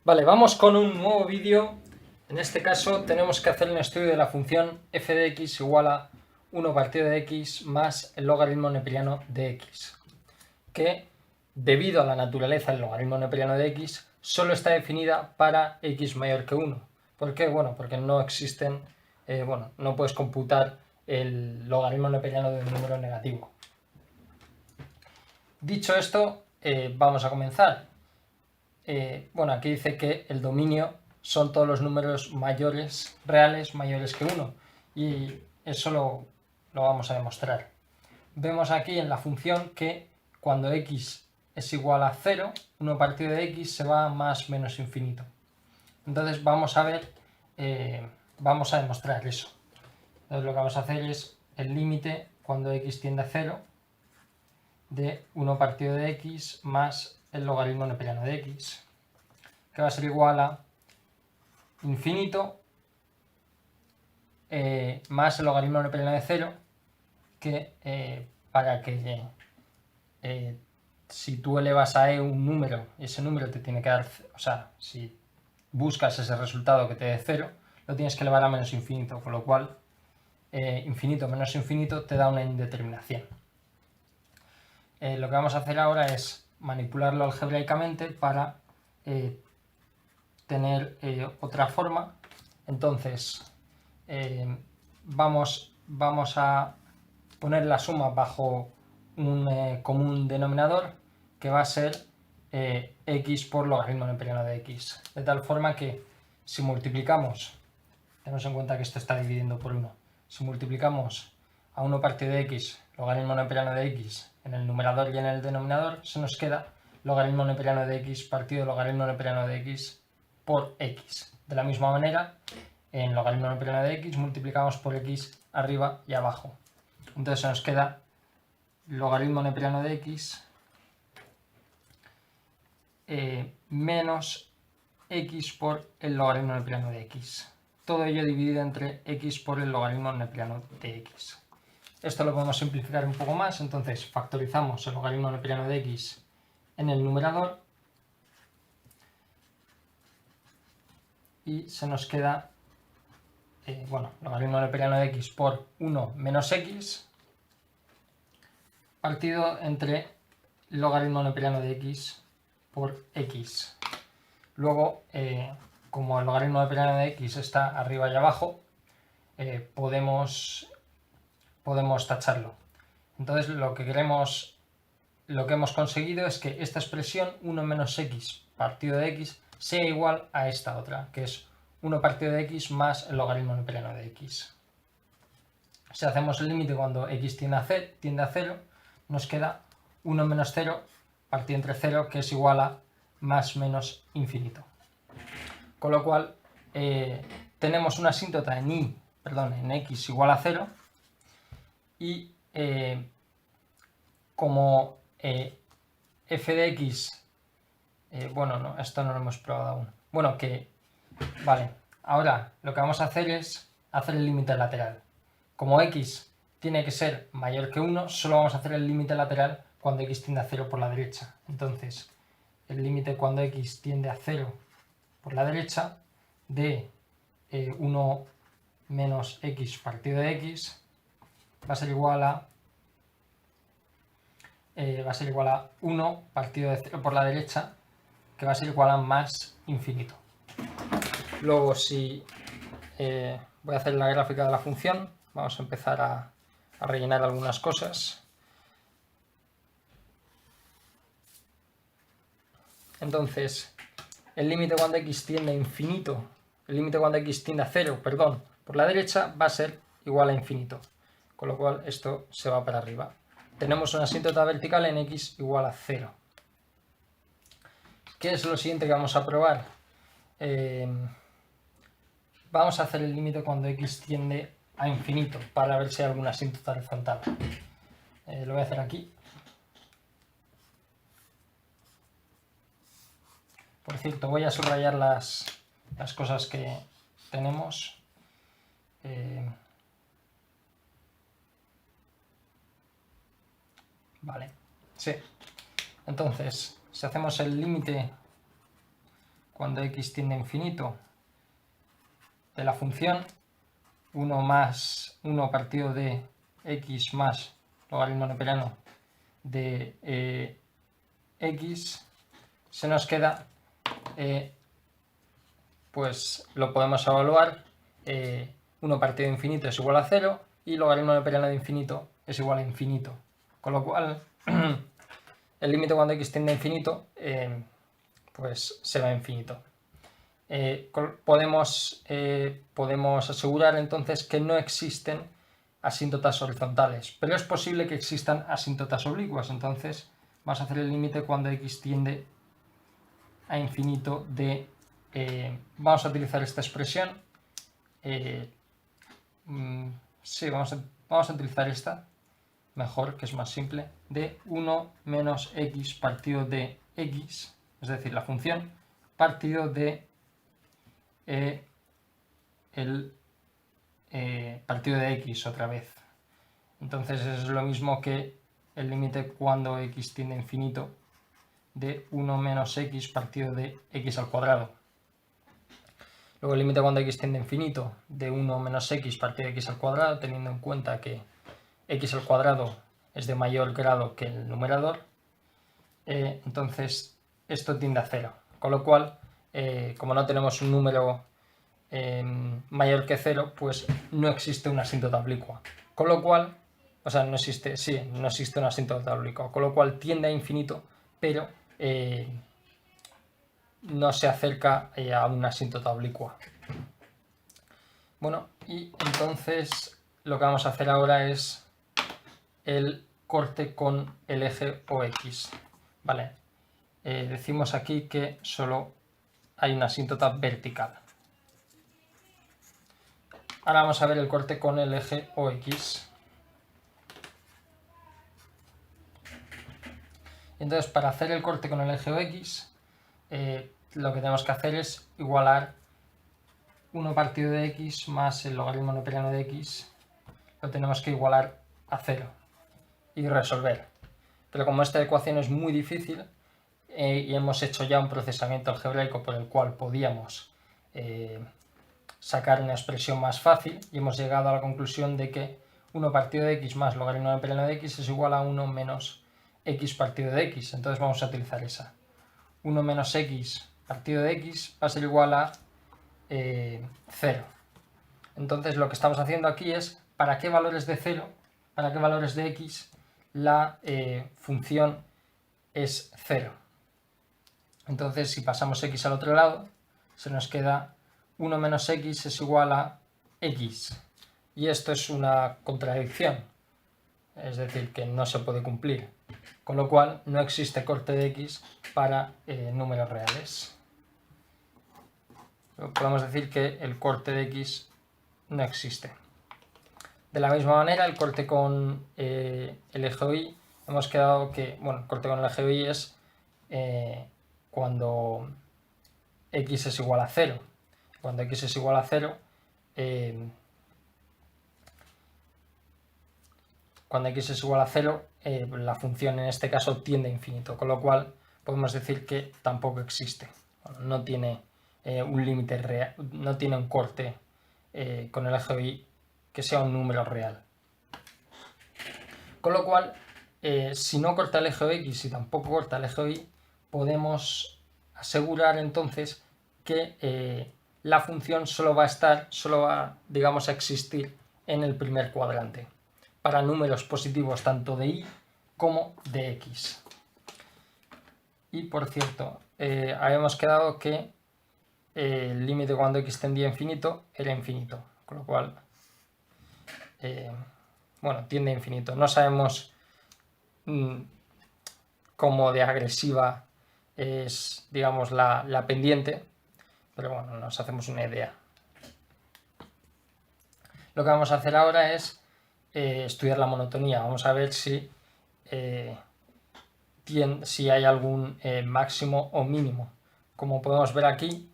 Vale, vamos con un nuevo vídeo. En este caso tenemos que hacer un estudio de la función f de x igual a 1 partido de x más el logaritmo neperiano de x, que debido a la naturaleza del logaritmo neperiano de x solo está definida para x mayor que 1. ¿Por qué? Bueno, porque no existen, no puedes computar el logaritmo neperiano de un número negativo. Dicho esto, vamos a comenzar. Aquí dice que el dominio son todos los números mayores, reales, mayores que 1. Y eso lo vamos a demostrar. Vemos aquí en la función que cuando x es igual a 0, 1 partido de x se va a más menos infinito. Entonces vamos a demostrar eso. Entonces lo que vamos a hacer es el límite cuando x tiende a 0 de 1 partido de x más el logaritmo neperiano de x, que va a ser igual a infinito más el logaritmo neperiano de 0, que para que si tú elevas a e un número y ese número te tiene que dar, o sea, si buscas ese resultado que te dé 0, lo tienes que elevar a menos infinito, con lo cual infinito menos infinito te da una indeterminación. Lo que vamos a hacer ahora es manipularlo algebraicamente para tener otra forma. Entonces vamos a poner la suma bajo un común denominador que va a ser x por logaritmo neperiano de x, de tal forma que si multiplicamos, tenemos en cuenta que esto está dividiendo por 1, si multiplicamos a 1 partido de x logaritmo neperiano de x en el numerador y en el denominador, se nos queda logaritmo neperiano de x partido logaritmo neperiano de x por x. De la misma manera, en logaritmo neperiano de x multiplicamos por x arriba y abajo. Entonces se nos queda logaritmo neperiano de x menos x por el logaritmo neperiano de x. Todo ello dividido entre x por el logaritmo neperiano de x. Esto lo podemos simplificar un poco más, entonces factorizamos el logaritmo neperiano de x en el numerador y se nos queda logaritmo neperiano de x por 1 menos x partido entre logaritmo neperiano de x por x. Luego, como el logaritmo neperiano de x está arriba y abajo, podemos tacharlo. Entonces lo que hemos conseguido es que esta expresión 1 menos x partido de x sea igual a esta otra, que es 1 partido de x más el logaritmo neperiano de x. Si hacemos el límite cuando x tiende a 0, nos queda 1 menos 0 partido entre 0, que es igual a más menos infinito. Con lo cual tenemos una asíntota en x igual a 0 y como f de x, esto no lo hemos probado aún. Ahora lo que vamos a hacer es hacer el límite lateral. Como x tiene que ser mayor que 1, solo vamos a hacer el límite lateral cuando x tiende a 0 por la derecha. Entonces, el límite cuando x tiende a 0 por la derecha de 1 menos x partido de x va a ser igual a 1 partido de 0 por la derecha, que va a ser igual a más infinito. Luego, si voy a hacer la gráfica de la función, vamos a empezar a rellenar algunas cosas. Entonces, el límite cuando x tiende a infinito, el límite cuando x tiende a 0, por la derecha va a ser igual a infinito, con lo cual esto se va para arriba. Tenemos una asíntota vertical en x igual a 0. ¿Qué es lo siguiente que vamos a probar? Vamos a hacer el límite cuando x tiende a infinito para ver si hay alguna asíntota horizontal. Lo voy a hacer aquí. Por cierto, voy a subrayar las cosas que tenemos. Vale, sí. Entonces, si hacemos el límite cuando x tiende a infinito de la función 1 más 1 partido de x más logaritmo neperiano de x, se nos queda, pues lo podemos evaluar, 1 partido de infinito es igual a 0 y logaritmo neperiano de infinito es igual a infinito, con lo cual el límite cuando x tiende a infinito pues será infinito. Podemos asegurar entonces que no existen asíntotas horizontales, pero es posible que existan asíntotas oblicuas. Entonces vamos a hacer el límite cuando x tiende a infinito de, vamos a utilizar esta expresión, sí, vamos a utilizar esta mejor, que es más simple, de 1 menos x partido de x, es decir, la función partido de el partido de x otra vez. Entonces es lo mismo que el límite cuando x tiende a infinito de 1 menos x partido de x al cuadrado. Luego el límite cuando x tiende a infinito de 1 menos x partido de x al cuadrado, teniendo en cuenta que x al cuadrado es de mayor grado que el numerador, entonces esto tiende a 0. Con lo cual, como no tenemos un número mayor que 0, pues no existe una asíntota oblicua. Con lo cual, o sea, no existe una asíntota oblicua. Con lo cual tiende a infinito, pero no se acerca a una asíntota oblicua. Bueno, y entonces lo que vamos a hacer ahora es el corte con el eje OX. Vale, decimos aquí que solo hay una asíntota vertical. Ahora vamos a ver el corte con el eje OX. Entonces, para hacer el corte con el eje OX, lo que tenemos que hacer es igualar 1 partido de x más el logaritmo neperiano de x. Lo tenemos que igualar a 0 y resolver. Pero como esta ecuación es muy difícil y hemos hecho ya un procesamiento algebraico por el cual podíamos sacar una expresión más fácil, y hemos llegado a la conclusión de que 1 partido de x más logaritmo neperiano de x es igual a 1 menos x partido de x. Entonces vamos a utilizar esa. 1 menos x partido de x va a ser igual a 0. Entonces lo que estamos haciendo aquí es, para qué valores de 0, para qué valores de x, la función es 0. Entonces si pasamos x al otro lado, se nos queda 1 menos x es igual a x. Y esto es una contradicción, es decir, que no se puede cumplir. Con lo cual no existe corte de x para números reales. Podemos decir que el corte de x no existe. De la misma manera, el corte con el eje y, hemos quedado que, bueno, el corte con el eje y es cuando x es igual a 0. Cuando x es igual a 0, la función en este caso tiende a infinito, con lo cual podemos decir que tampoco existe. Bueno, no tiene un límite real, no tiene un corte con el eje y que sea un número real. Con lo cual, si no corta el eje x y tampoco corta el eje y, podemos asegurar entonces que la función solo va, digamos, a existir en el primer cuadrante, para números positivos tanto de y como de x. Y por cierto, habíamos quedado que el límite cuando x tendía a infinito era infinito, con lo cual, bueno, tiende a infinito. No sabemos cómo de agresiva es, digamos, la pendiente, pero bueno, nos hacemos una idea. Lo que vamos a hacer ahora es estudiar la monotonía. Vamos a ver si hay algún máximo o mínimo. Como podemos ver aquí,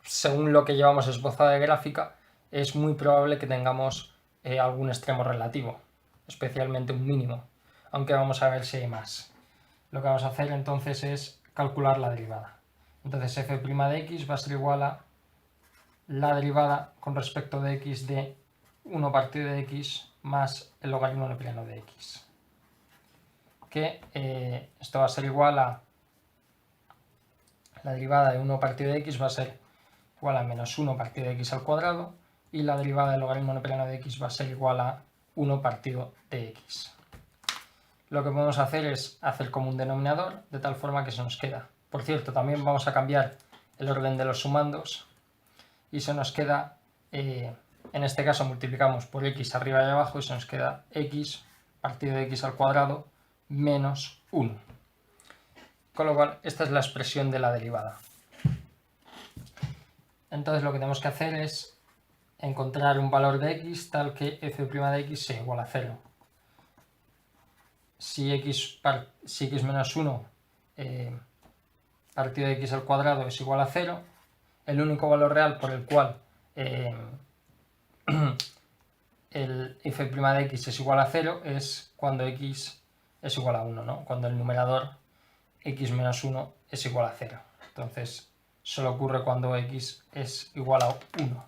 según lo que llevamos esbozado de gráfica, es muy probable que tengamos algún extremo relativo, especialmente un mínimo, aunque vamos a ver si hay más. Lo que vamos a hacer entonces es calcular la derivada. Entonces f' de x va a ser igual a la derivada con respecto de x de 1 partido de x más el logaritmo neperiano de x. Que esto va a ser igual a la derivada de 1 partido de x va a ser igual a menos 1 partido de x al cuadrado, y la derivada del logaritmo neperiano de x va a ser igual a 1 partido de x. Lo que podemos hacer es hacer como un denominador, de tal forma que se nos queda. Por cierto, también vamos a cambiar el orden de los sumandos, y se nos queda, en este caso multiplicamos por x arriba y abajo, y se nos queda x partido de x al cuadrado menos 1. Con lo cual, esta es la expresión de la derivada. Entonces lo que tenemos que hacer es encontrar un valor de x tal que f' de x sea igual a 0. Si x menos 1 partido de x al cuadrado es igual a 0, el único valor real por el cual el f' de x es igual a 0 es cuando x es igual a 1, ¿no? Cuando el numerador x menos 1 es igual a 0. Entonces solo ocurre cuando x es igual a 1.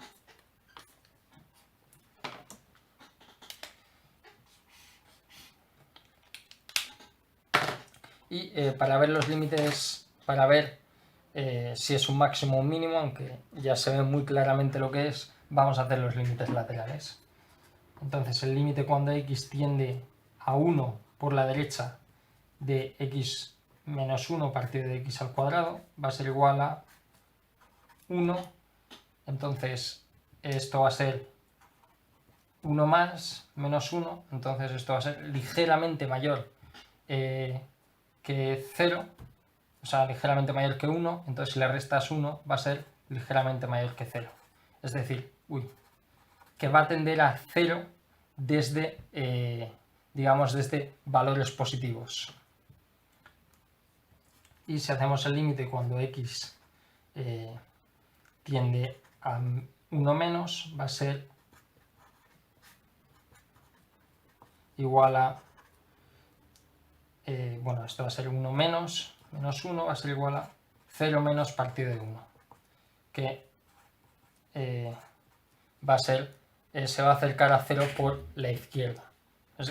Y para ver los límites, para ver si es un máximo o un mínimo, aunque ya se ve muy claramente lo que es, vamos a hacer los límites laterales. Entonces el límite cuando x tiende a 1 por la derecha de x menos 1 partido de x al cuadrado va a ser igual a 1. Entonces esto va a ser 1 más menos 1, entonces esto va a ser ligeramente mayor que 0, o sea, ligeramente mayor que 1, entonces si le restas 1 va a ser ligeramente mayor que 0. Es decir, que va a tender a 0 desde, digamos, desde valores positivos. Y si hacemos el límite cuando x tiende a 1 menos, va a ser igual a, bueno, esto va a ser 1 menos 1 va a ser igual a 0 menos partido de 1, que va a ser, se va a acercar a 0 por la izquierda.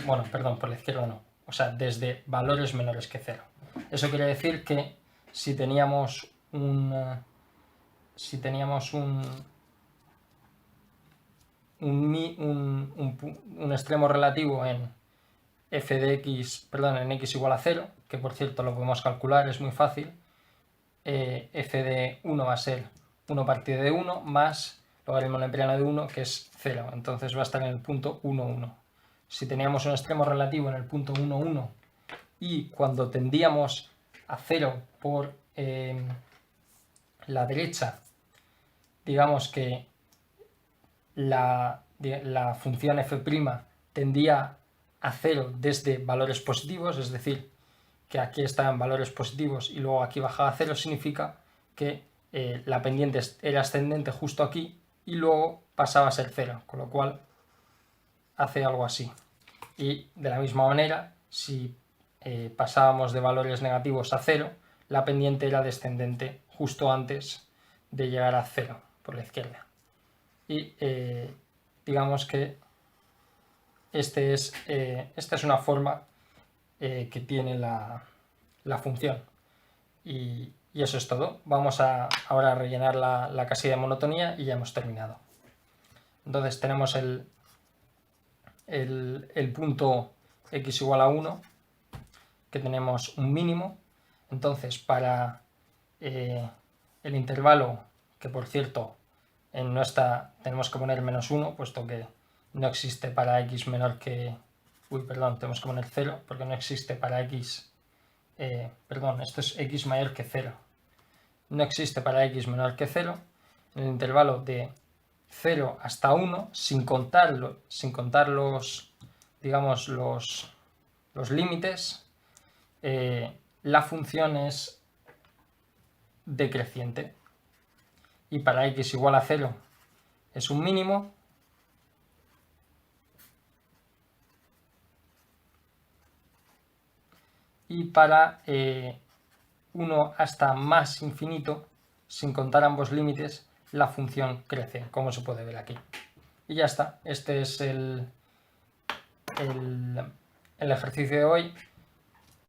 Bueno, perdón, por la izquierda no, o sea, desde valores menores que 0. Eso quiere decir que si teníamos un extremo relativo en f de x, perdón, en x igual a 0, que por cierto lo podemos calcular, es muy fácil, f de 1 va a ser 1 partido de 1 más logaritmo neperiano de 1, que es 0, entonces va a estar en el punto 1, 1. Si teníamos un extremo relativo en el punto 1, 1 y cuando tendíamos a 0 por la derecha, digamos que la función f' tendía a 0 desde valores positivos, es decir, que aquí estaban valores positivos y luego aquí bajaba a 0, significa que la pendiente era ascendente justo aquí y luego pasaba a ser 0, con lo cual hace algo así. Y de la misma manera, si pasábamos de valores negativos a 0, la pendiente era descendente justo antes de llegar a 0 por la izquierda. Y digamos que esta es una forma que tiene la función. Y eso es todo. Vamos ahora a rellenar la casilla de monotonía y ya hemos terminado. Entonces tenemos el punto x igual a 1, que tenemos un mínimo. Entonces para el intervalo, que por cierto no está, tenemos que poner menos 1, puesto que no existe para x menor que... tenemos que poner 0, porque no existe para x... esto es x mayor que 0. No existe para x menor que 0. En el intervalo de 0 hasta 1, sin contar los, digamos, los límites, la función es decreciente. Y para x igual a 0 es un mínimo. Y para 1 hasta más infinito, sin contar ambos límites, la función crece, como se puede ver aquí. Y ya está, este es el ejercicio de hoy.